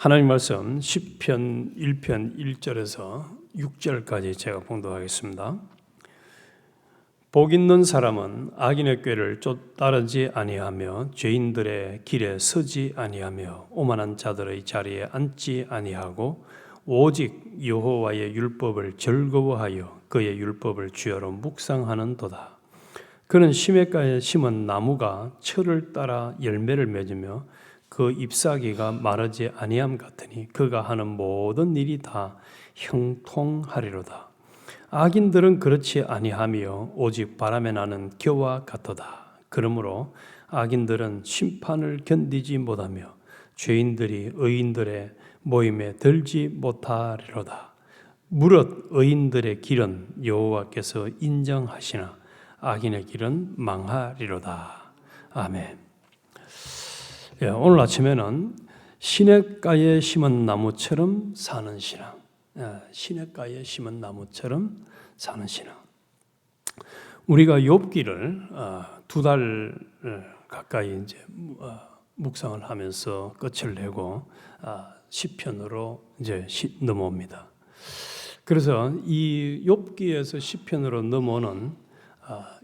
하나님 말씀 시편 1편 1절에서 6절까지 제가 봉독하겠습니다. 복 있는 사람은 악인의 꾀를 따르지 아니하며 죄인들의 길에 서지 아니하며 오만한 자들의 자리에 앉지 아니하고 오직 여호와의 율법을 즐거워하여 그의 율법을 주야로 묵상하는도다. 그는 시냇가에 심은 나무가 철을 따라 열매를 맺으며 그 잎사귀가 마르지 아니함 같으니 그가 하는 모든 일이 다 형통하리로다. 악인들은 그렇지 아니하며 오직 바람에 나는 겨와 같도다. 그러므로 악인들은 심판을 견디지 못하며 죄인들이 의인들의 모임에 들지 못하리로다. 무릇 의인들의 길은 여호와께서 인정하시나 악인의 길은 망하리로다. 아멘. 오늘 아침에는 시냇가에 심은 나무처럼 사는 신앙, 시냇가에 심은 나무처럼 사는 신앙. 우리가 욥기를 2달 가까이 이제 묵상을 하면서 끝을 내고 시편으로 이제 넘어옵니다. 그래서 이 욥기에서 시편으로 넘어오는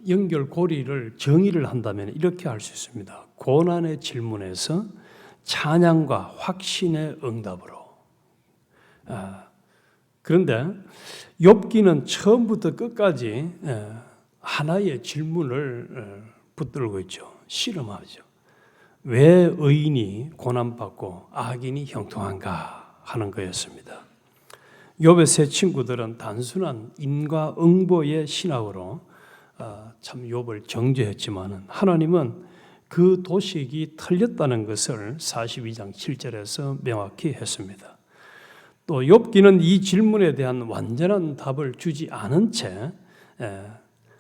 연결고리를 정의를 한다면 이렇게 할 수 있습니다. 고난의 질문에서 찬양과 확신의 응답으로. 그런데 욥기는 처음부터 끝까지 하나의 질문을 붙들고 있죠. 실험하죠. 왜 의인이 고난받고 악인이 형통한가 하는 거였습니다. 욥의 세 친구들은 단순한 인과응보의 신학으로 참 욥을 정죄했지만 하나님은 그 도식이 틀렸다는 것을 42장 7절에서 명확히 했습니다. 또 욥기는 이 질문에 대한 완전한 답을 주지 않은 채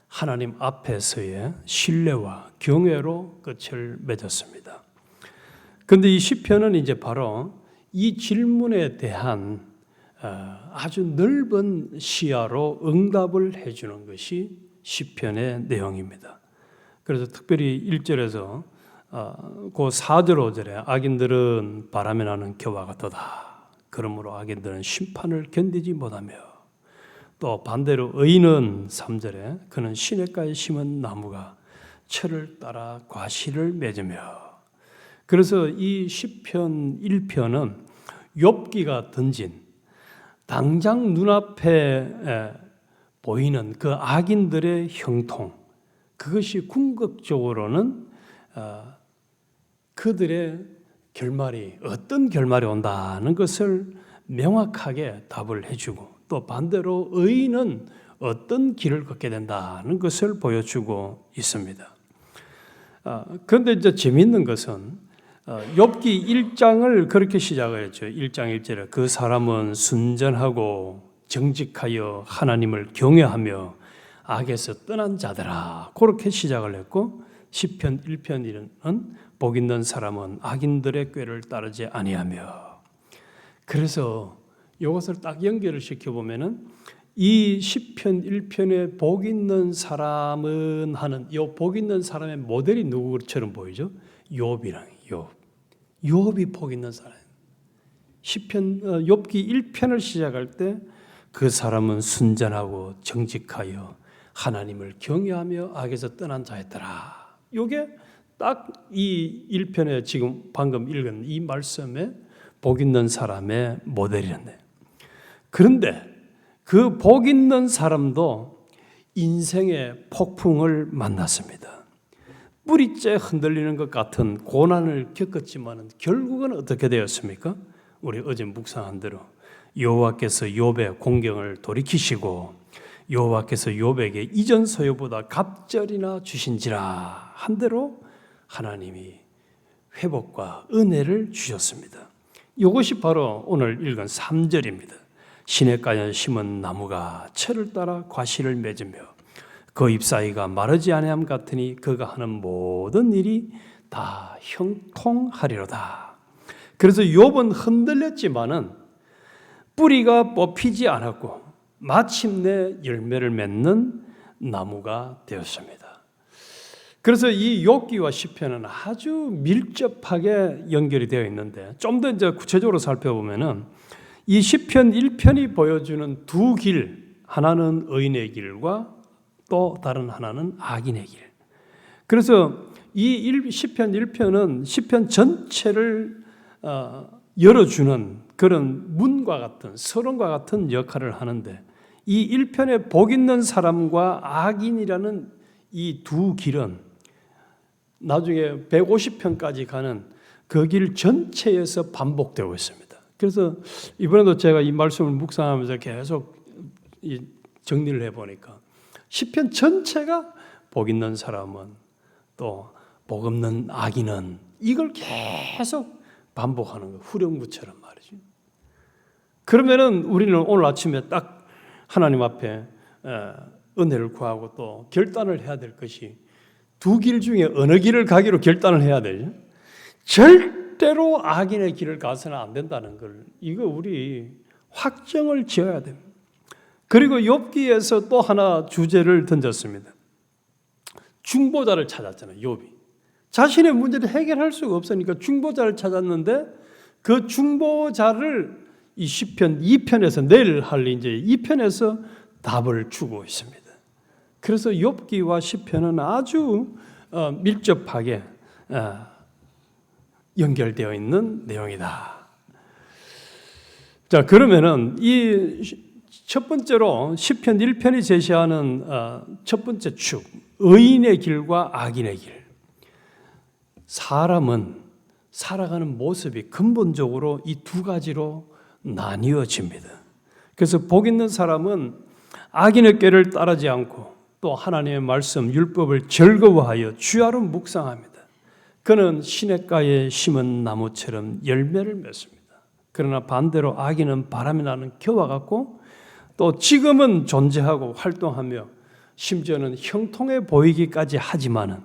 하나님 앞에서의 신뢰와 경외로 끝을 맺었습니다. 그런데 이 시편은 이제 바로 이 질문에 대한 아주 넓은 시야로 응답을 해주는 것이 시편의 내용입니다. 그래서 특별히 1절에서 그 4절 5절에 악인들은 바람에 나는 겨와 같도다. 그러므로 악인들은 심판을 견디지 못하며, 또 반대로 의인은 3절에 그는 시냇가에 심은 나무가 철을 따라 과실을 맺으며. 그래서 이 시편 1편은 욥기가 던진 당장 눈앞에 보이는 그 악인들의 형통, 그것이 궁극적으로는 그들의 결말이 어떤 결말이 온다는 것을 명확하게 답을 해주고, 또 반대로 의인은 어떤 길을 걷게 된다는 것을 보여주고 있습니다. 그런데 이제 재미있는 것은 욥기 1장을 그렇게 시작을 했죠. 1장 1절에 그 사람은 순전하고 정직하여 하나님을 경외하며 악에서 떠난 자들아, 그렇게 시작을 했고, 시편 1편은 복 있는 사람은 악인들의 꾀를 따르지 아니하며. 그래서 이것을 딱 연결을 시켜보면은 이 시편 1편의 복 있는 사람은 하는 이 복 있는 사람의 모델이 누구처럼 보이죠? 욥이랑 욥이 복 있는 사람. 시편 욥기 1편을 시작할 때 그 사람은 순전하고 정직하여 하나님을 경외하며 악에서 떠난 자였더라. 이게 딱 이 1편에 지금 방금 읽은 이 말씀에 복 있는 사람의 모델이었네. 그런데 그 복 있는 사람도 인생의 폭풍을 만났습니다. 뿌리째 흔들리는 것 같은 고난을 겪었지만 결국은 어떻게 되었습니까? 우리 어제 묵상한 대로 여호와께서 욥의 공경을 돌이키시고 여호와께서 욥에게 이전 소요보다 갑절이나 주신지라 한 대로 하나님이 회복과 은혜를 주셨습니다. 이것이 바로 오늘 읽은 3절입니다. 시냇가에 심은 나무가 철을 따라 과실을 맺으며 그 잎사귀가 마르지 아니함 같으니 그가 하는 모든 일이 다 형통하리로다. 그래서 욥은 흔들렸지만은 뿌리가 뽑히지 않았고 마침내 열매를 맺는 나무가 되었습니다. 그래서 이 욥기와 시편은 아주 밀접하게 연결이 되어 있는데 좀 더 이제 구체적으로 살펴보면은 이 시편 1편이 보여주는 두 길, 하나는 의인의 길과 또 다른 하나는 악인의 길. 그래서 이 시편 1편은 시편 전체를 열어주는 그런 문과 같은 서론과 같은 역할을 하는데 이 1편에 복 있는 사람과 악인이라는 이 두 길은 나중에 150편까지 가는 그 길 전체에서 반복되고 있습니다. 그래서 이번에도 제가 이 말씀을 묵상하면서 계속 정리를 해보니까 시편 전체가 복 있는 사람은 또 복 없는 악인은 이걸 계속 반복하는 거예요. 후렴구처럼 말이죠. 그러면은 우리는 오늘 아침에 딱 하나님 앞에 은혜를 구하고 또 결단을 해야 될 것이 두 길 중에 어느 길을 가기로 결단을 해야 되죠. 절대로 악인의 길을 가서는 안 된다는 걸 이거 우리 확정을 지어야 됩니다. 그리고 욥기에서 또 하나 주제를 던졌습니다. 중보자를 찾았잖아요. 욥이 자신의 문제를 해결할 수가 없으니까 중보자를 찾았는데 그 중보자를 이 시편 2편에서 내일 할 이제 2편에서 답을 주고 있습니다. 그래서 욥기와 시편은 아주 밀접하게 연결되어 있는 내용이다. 자, 그러면은 이 첫 번째로 시편 1편이 제시하는 첫 번째 축, 의인의 길과 악인의 길. 사람은 살아가는 모습이 근본적으로 이 두 가지로 나뉘어집니다. 그래서 복 있는 사람은 악인의 꾀를 따르지 않고 또 하나님의 말씀, 율법을 즐거워하여 주야로 묵상합니다. 그는 시냇가에 심은 나무처럼 열매를 맺습니다. 그러나 반대로 악인은 바람이 나는 겨와 같고 또 지금은 존재하고 활동하며 심지어는 형통해 보이기까지 하지만은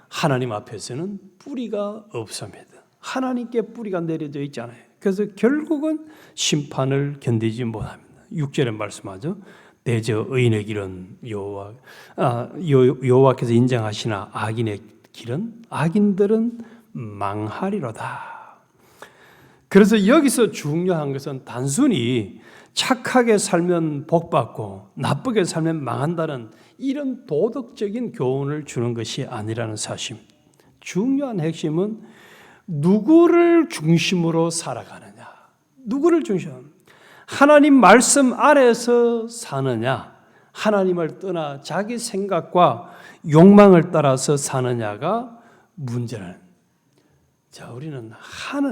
하나님 앞에서는 뿌리가 없습니다. 하나님께 뿌리가 내려져 있잖아요. 그래서 결국은 심판을 견디지 못합니다. 6절에 말씀하죠. 대저 의인의 길은 여호와께서 인정하시나 악인의 길은 악인들은 망하리로다. 그래서 여기서 중요한 것은 단순히 착하게 살면 복받고 나쁘게 살면 망한다는 이런 도덕적인 교훈을 주는 것이 아니라는 사실. 중요한 핵심은 누구를 중심으로 살아가느냐. 누구를 중심으로. 하나님 말씀 아래서 사느냐. 하나님을 떠나 자기 생각과 욕망을 따라서 사느냐가 문제는. 자, 우리는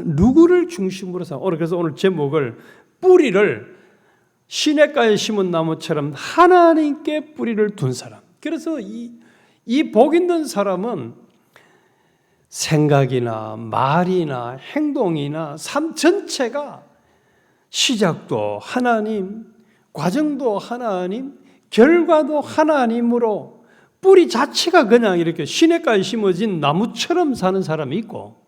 누구를 중심으로 그래서 오늘 제목을 뿌리를 시냇가에 심은 나무처럼 하나님께 뿌리를 둔 사람. 그래서 이 복 있는 사람은 생각이나 말이나 행동이나 삶 전체가 시작도 하나님, 과정도 하나님, 결과도 하나님으로 뿌리 자체가 그냥 이렇게 시냇가에 심어진 나무처럼 사는 사람이 있고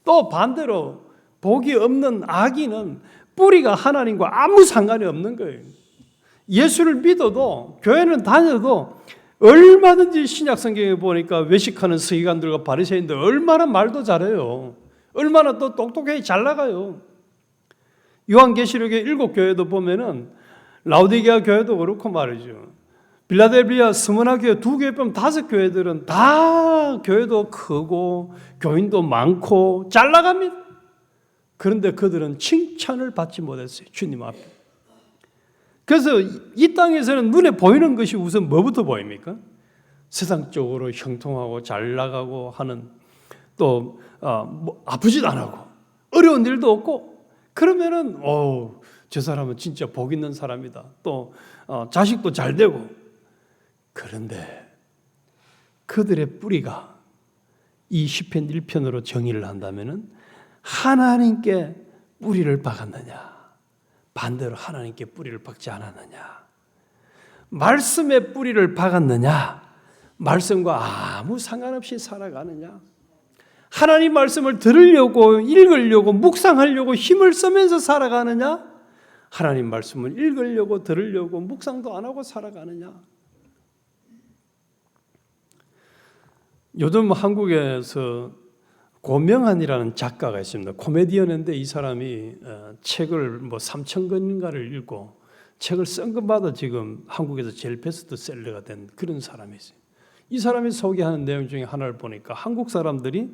또 반대로 복이 없는 악인은 뿌리가 하나님과 아무 상관이 없는 거예요. 예수를 믿어도 교회는 다녀도 얼마든지 신약 성경에 보니까 외식하는 서기관들과 바리새인들 얼마나 말도 잘해요. 얼마나 또 똑똑하게 잘 나가요. 요한계시록의 7교회도 보면은 라우디게아 교회도 그렇고 말이죠. 빌라델비아, 스무나 교회 2교회 빼면 5교회들은 다 교회도 크고 교인도 많고 잘 나갑니다. 그런데 그들은 칭찬을 받지 못했어요. 주님 앞에. 그래서 이 땅에서는 눈에 보이는 것이 우선 뭐부터 보입니까? 세상적으로 형통하고 잘 나가고 하는 또 아프지도 안 하고 어려운 일도 없고 그러면은 저 사람은 진짜 복 있는 사람이다. 또 자식도 잘 되고 그런데 그들의 뿌리가 이 시편 1편으로 정의를 한다면은 하나님께 뿌리를 박았느냐 반대로 하나님께 뿌리를 박지 않았느냐 말씀에 뿌리를 박았느냐 말씀과 아무 상관없이 살아가느냐 하나님 말씀을 들으려고 읽으려고 묵상하려고 힘을 쓰면서 살아가느냐 하나님 말씀을 읽으려고 들으려고 묵상도 안 하고 살아가느냐 요즘 한국에서 고명환이라는 작가가 있습니다. 코미디언인데 이 사람이 책을 3,000권인가를 읽고 책을 쓴 것마다 지금 한국에서 제일 베스트셀러가 된 그런 사람이 있어요. 이 사람이 소개하는 내용 중에 하나를 보니까 한국 사람들이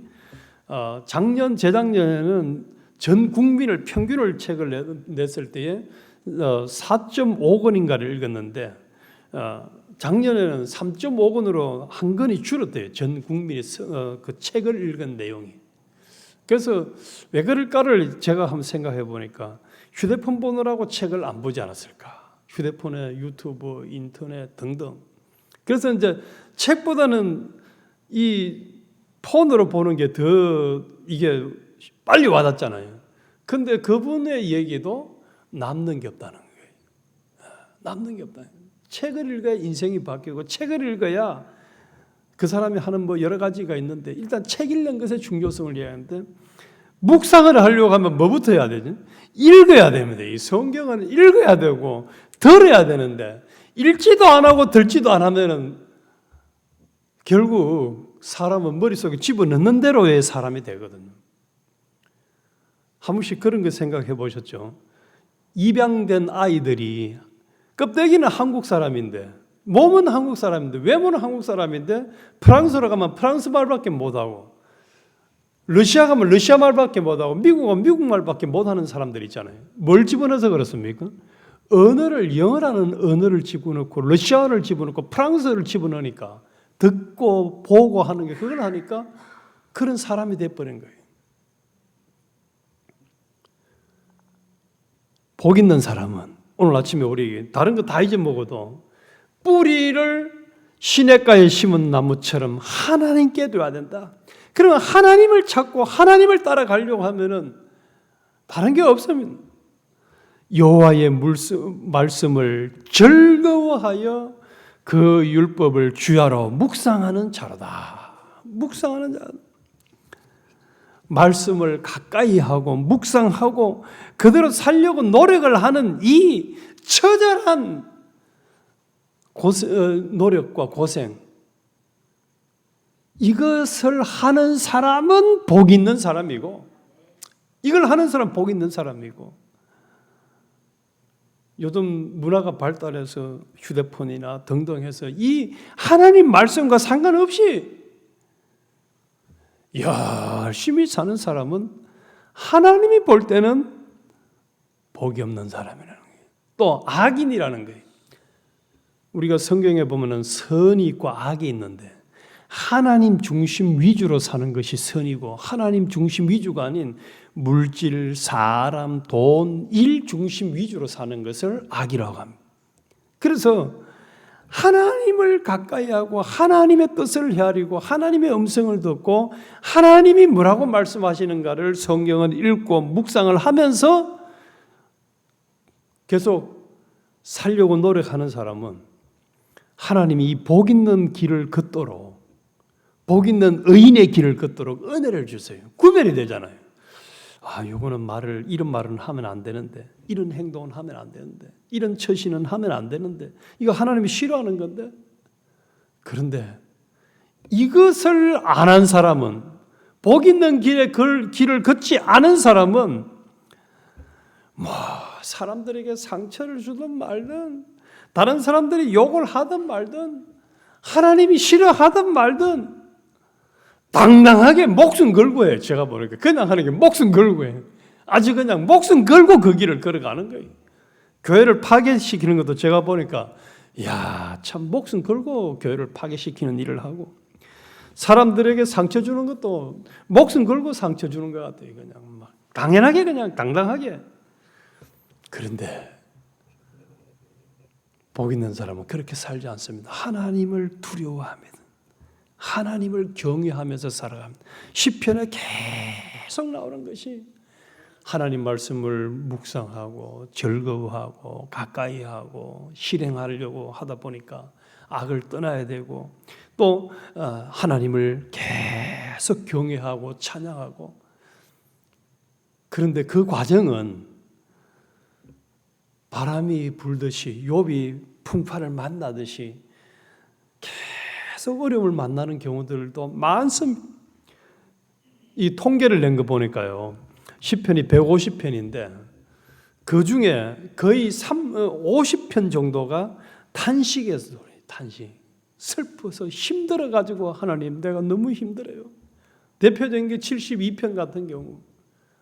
재작년에는 전 국민을 평균을 책을 냈을 때에 4.5권인가를 읽었는데 작년에는 3.5권으로 한 권이 줄었대요. 전 국민이 그 책을 읽은 내용이. 그래서 왜 그럴까를 제가 한번 생각해 보니까 휴대폰 보느라고 책을 안 보지 않았을까. 휴대폰에 유튜브, 인터넷 등등. 그래서 이제 책보다는 이 폰으로 보는 게 더 이게 빨리 와닿잖아요. 근데 그분의 얘기도 남는 게 없다는 거예요. 남는 게 없다. 책을 읽어야 인생이 바뀌고 책을 읽어야 그 사람이 하는 여러 가지가 있는데 일단 책 읽는 것의 중요성을 이해하는데 묵상을 하려고 하면 뭐부터 해야 되지? 읽어야 됩니다. 이 성경은 읽어야 되고 들어야 되는데 읽지도 안 하고 듣지도 안 하면은 결국 사람은 머릿속에 집어넣는 대로의 사람이 되거든요. 한 번씩 그런 거 생각해 보셨죠? 입양된 아이들이 껍데기는 한국 사람인데 몸은 한국 사람인데 외모는 한국 사람인데 프랑스로 가면 프랑스 말밖에 못하고 러시아 가면 러시아 말밖에 못하고 미국 가면 미국 말밖에 못하는 사람들 있잖아요. 뭘 집어넣어서 그렇습니까? 영어라는 언어를 집어넣고 러시아어를 집어넣고 프랑스어를 집어넣으니까 듣고 보고 하는 게 그걸 하니까 그런 사람이 돼버린 거예요. 복 있는 사람은 오늘 아침에 우리 다른 거 다 잊어먹어도 뿌리를 시냇가에 심은 나무처럼 하나님께 둬야 된다. 그러면 하나님을 찾고 하나님을 따라가려고 하면은 다른 게 없으면 여호와의 말씀을 즐거워하여 그 율법을 주야로 묵상하는 자로다. 묵상하는 자. 말씀을 가까이 하고 묵상하고 그대로 살려고 노력을 하는 이 처절한 노력과 고생, 이것을 하는 사람은 복 있는 사람이고 이걸 하는 사람은 복 있는 사람이고 요즘 문화가 발달해서 휴대폰이나 등등 해서 이 하나님 말씀과 상관없이 열심히 사는 사람은 하나님이 볼 때는 복이 없는 사람이라는 거예요. 또 악인이라는 거예요. 우리가 성경에 보면은 선이 있고 악이 있는데 하나님 중심 위주로 사는 것이 선이고 하나님 중심 위주가 아닌 물질, 사람, 돈, 일 중심 위주로 사는 것을 악이라고 합니다. 그래서 하나님을 가까이 하고 하나님의 뜻을 헤아리고 하나님의 음성을 듣고 하나님이 뭐라고 말씀하시는가를 성경을 읽고 묵상을 하면서 계속 살려고 노력하는 사람은 하나님이 이 복 있는 길을 걷도록 복 있는 의인의 길을 걷도록 은혜를 주세요. 구별이 되잖아요. 요거는 이런 말은 하면 안 되는데, 이런 행동은 하면 안 되는데, 이런 처신은 하면 안 되는데, 이거 하나님이 싫어하는 건데. 그런데 이것을 안 한 사람은, 복 있는 길을 걷지 않은 사람은, 사람들에게 상처를 주든 말든, 다른 사람들이 욕을 하든 말든, 하나님이 싫어하든 말든, 당당하게 목숨 걸고 해요. 제가 보니까 그냥 하는 게 목숨 걸고 해요. 아주 그냥 목숨 걸고 그 길을 걸어가는 거예요. 교회를 파괴시키는 것도 제가 보니까 참 목숨 걸고 교회를 파괴시키는 일을 하고 사람들에게 상처 주는 것도 목숨 걸고 상처 주는 것 같아요. 그냥 막 당연하게 그냥 당당하게. 그런데 복 있는 사람은 그렇게 살지 않습니다. 하나님을 두려워합니다. 하나님을 경외하면서 살아갑니다. 시편에 계속 나오는 것이 하나님 말씀을 묵상하고 즐거워하고 가까이 하고 실행하려고 하다 보니까 악을 떠나야 되고 또 하나님을 계속 경외하고 찬양하고 그런데 그 과정은 바람이 불듯이 욥이 풍파를 만나듯이 계속 어려움을 만나는 경우들도 많습니다. 이 통계를 낸 거 보니까요, 시편이 150편인데 그 중에 거의 50편 정도가 탄식에서 탄식, 슬퍼서 힘들어가지고 하나님 내가 너무 힘들어요. 대표적인 게 72편 같은 경우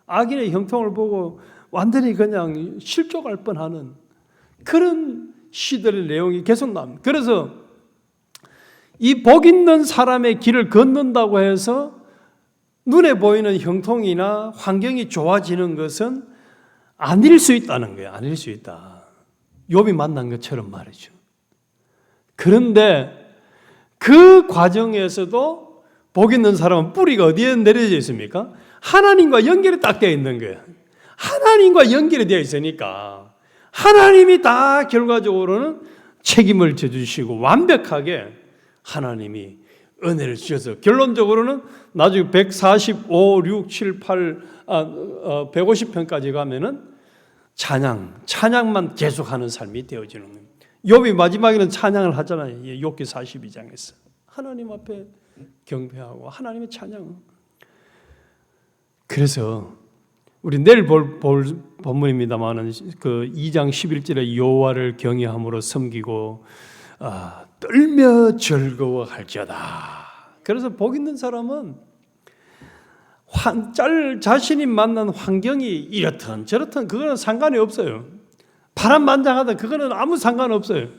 악인의 형통을 보고 완전히 그냥 실족할 뻔하는 그런 시들의 내용이 계속 나옵니다. 그래서 이 복 있는 사람의 길을 걷는다고 해서 눈에 보이는 형통이나 환경이 좋아지는 것은 아닐 수 있다는 거예요. 아닐 수 있다. 욥이 만난 것처럼 말이죠. 그런데 그 과정에서도 복 있는 사람은 뿌리가 어디에 내려져 있습니까? 하나님과 연결이 딱 되어 있는 거예요. 하나님과 연결이 되어 있으니까 하나님이 다 결과적으로는 책임을 져주시고 완벽하게 하나님이 은혜를 주셔서 결론적으로는 나중에 145, 6, 7, 8, 150편까지 가면은 찬양만 계속하는 삶이 되어지는 거예요. 욥이 마지막에는 찬양을 하잖아요. 욥기 42장에서 하나님 앞에 경배하고 하나님의 찬양. 그래서 우리 내일 볼 본문입니다만은 그 2장 11절에 여호와를 경외함으로 섬기고 떨며 즐거워할지어다. 그래서 복 있는 사람은 자신이 만난 환경이 이렇든 저렇든 그거는 상관이 없어요. 파란만장하다 그거는 아무 상관없어요.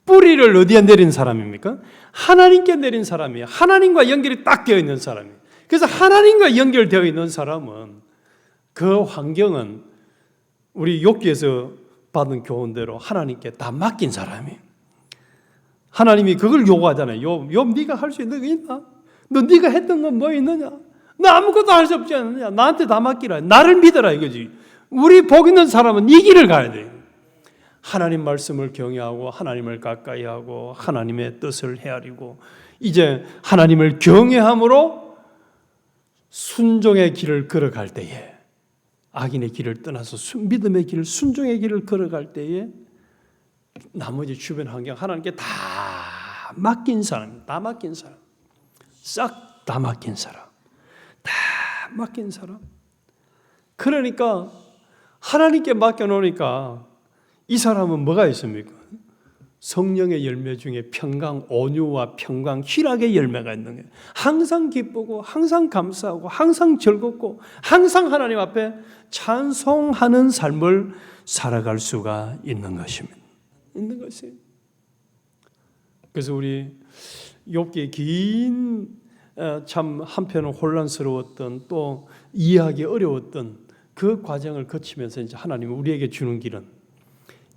뿌리를 어디에 내린 사람입니까? 하나님께 내린 사람이에요. 하나님과 연결이 딱 되어 있는 사람이에요. 그래서 하나님과 연결되어 있는 사람은 그 환경은 우리 욥기에서 받은 교훈대로 하나님께 다 맡긴 사람이에요. 하나님이 그걸 요구하잖아요. 욥 네가 할 수 있는 거 있나? 너 네가 했던 건 뭐 있느냐? 너 아무것도 할 수 없지 않느냐? 나한테 다 맡기라. 나를 믿어라 이거지. 우리 복 있는 사람은 이 길을 가야 돼요. 하나님 말씀을 경외하고 하나님을 가까이 하고 하나님의 뜻을 헤아리고 이제 하나님을 경외함으로 순종의 길을 걸어갈 때에 악인의 길을 떠나서 믿음의 길을 순종의 길을 걸어갈 때에 나머지 주변 환경 하나님께 다 맡긴 사람, 다 맡긴 사람, 싹 다 맡긴 사람, 다 맡긴 사람. 그러니까 하나님께 맡겨놓으니까 이 사람은 뭐가 있습니까? 성령의 열매 중에 평강, 온유와 평강, 희락의 열매가 있는 거예요. 항상 기쁘고 항상 감사하고 항상 즐겁고 항상 하나님 앞에 찬송하는 삶을 살아갈 수가 있는 것입니다. 있는 것이에요. 그래서 우리 욥기의 긴 참 한편은 혼란스러웠던 또 이해하기 어려웠던 그 과정을 거치면서 이제 하나님이 우리에게 주는 길은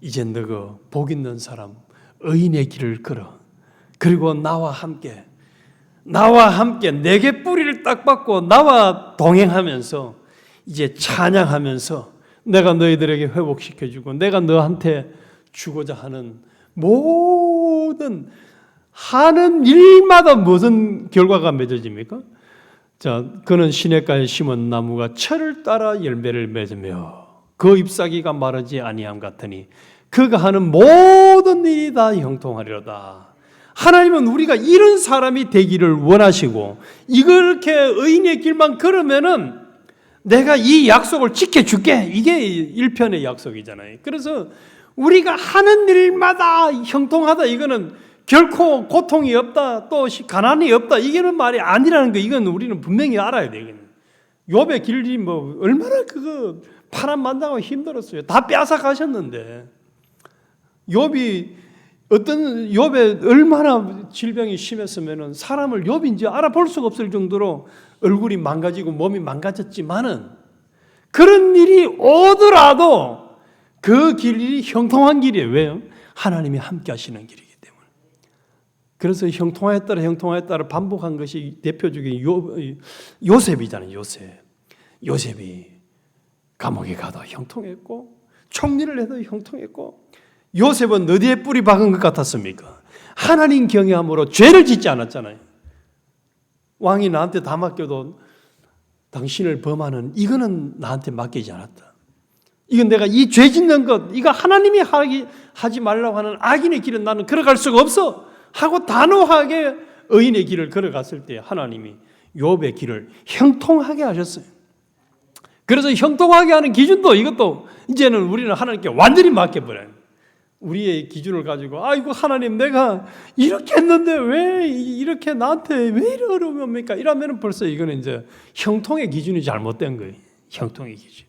이제 너가 복 있는 사람 의인의 길을 걸어. 그리고 나와 함께 내게 뿌리를 딱 받고 나와 동행하면서 이제 찬양하면서 내가 너희들에게 회복시켜주고 내가 너한테 주고자 하는 모든 하는 일마다 무슨 결과가 맺어집니까? 자, 그는 시냇가에 심은 나무가 철을 따라 열매를 맺으며 그 잎사귀가 마르지 아니함 같으니 그가 하는 모든 일이 다 형통하리로다. 하나님은 우리가 이런 사람이 되기를 원하시고 이렇게 의인의 길만 걸으면은 내가 이 약속을 지켜줄게. 이게 1편의 약속이잖아요. 그래서 우리가 하는 일마다 형통하다. 이거는 결코 고통이 없다. 또 가난이 없다. 이게는 말이 아니라는 거. 이건 우리는 분명히 알아야 돼요. 욥의 길이 뭐 얼마나 그거 파란만장하고 힘들었어요. 다 빼앗아 가셨는데 욥의 얼마나 질병이 심했으면은 사람을 욥인지 알아볼 수가 없을 정도로 얼굴이 망가지고 몸이 망가졌지만은 그런 일이 오더라도 그 길이 형통한 길이에요. 왜요? 하나님이 함께 하시는 길이기 때문에. 그래서 형통하였다를 반복한 것이 대표적인 요셉이잖아요. 요셉이 감옥에 가도 형통했고 총리를 해도 형통했고 요셉은 어디에 뿌리 박은 것 같았습니까? 하나님 경외함으로 죄를 짓지 않았잖아요. 왕이 나한테 다 맡겨도 당신을 범하는 이거는 나한테 맡기지 않았다. 이건 내가 이 죄 짓는 것, 이거 하나님이 하지 말라고 하는 악인의 길은 나는 걸어갈 수가 없어. 하고 단호하게 의인의 길을 걸어갔을 때 하나님이 욥의 길을 형통하게 하셨어요. 그래서 형통하게 하는 기준도 이것도 이제는 우리는 하나님께 완전히 맡겨버려요. 우리의 기준을 가지고 아이고 하나님 내가 이렇게 했는데 왜 이렇게 나한테 왜 이런 어려움이 옵니까? 이러면 벌써 이거는 이제 형통의 기준이 잘못된 거예요. 형통의 기준.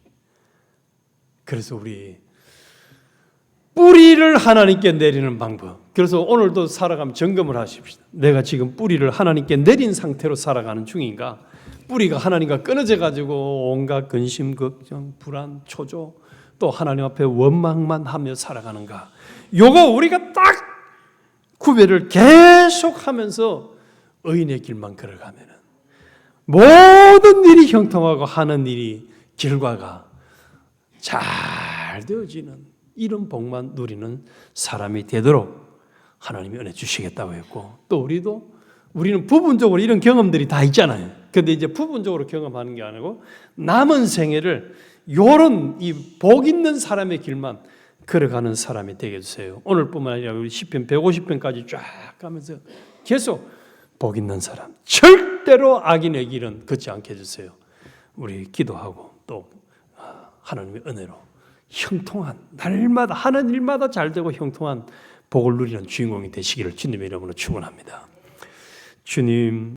그래서 우리 뿌리를 하나님께 내리는 방법. 그래서 오늘도 살아가면 점검을 하십시다. 내가 지금 뿌리를 하나님께 내린 상태로 살아가는 중인가? 뿌리가 하나님과 끊어져 가지고 온갖 근심, 걱정, 불안, 초조, 또 하나님 앞에 원망만 하며 살아가는가? 요거 우리가 딱 구별을 계속하면서 의인의 길만 걸어가면은 모든 일이 형통하고 하는 일이 결과가 잘 되어지는 이런 복만 누리는 사람이 되도록 하나님이 은혜 주시겠다고 했고, 또 우리는 부분적으로 이런 경험들이 다 있잖아요. 근데 이제 부분적으로 경험하는 게 아니고 남은 생애를 요런 이 복 있는 사람의 길만 걸어가는 사람이 되게 해주세요. 오늘뿐만 아니라 우리 시편 150편까지 쫙 가면서 계속 복 있는 사람, 절대로 악인의 길은 걷지 않게 해주세요. 우리 기도하고 또 하나님의 은혜로 형통한, 날마다 하는 일마다 잘되고 형통한 복을 누리는 주인공이 되시기를 주님의 이름으로 축원합니다. 주님.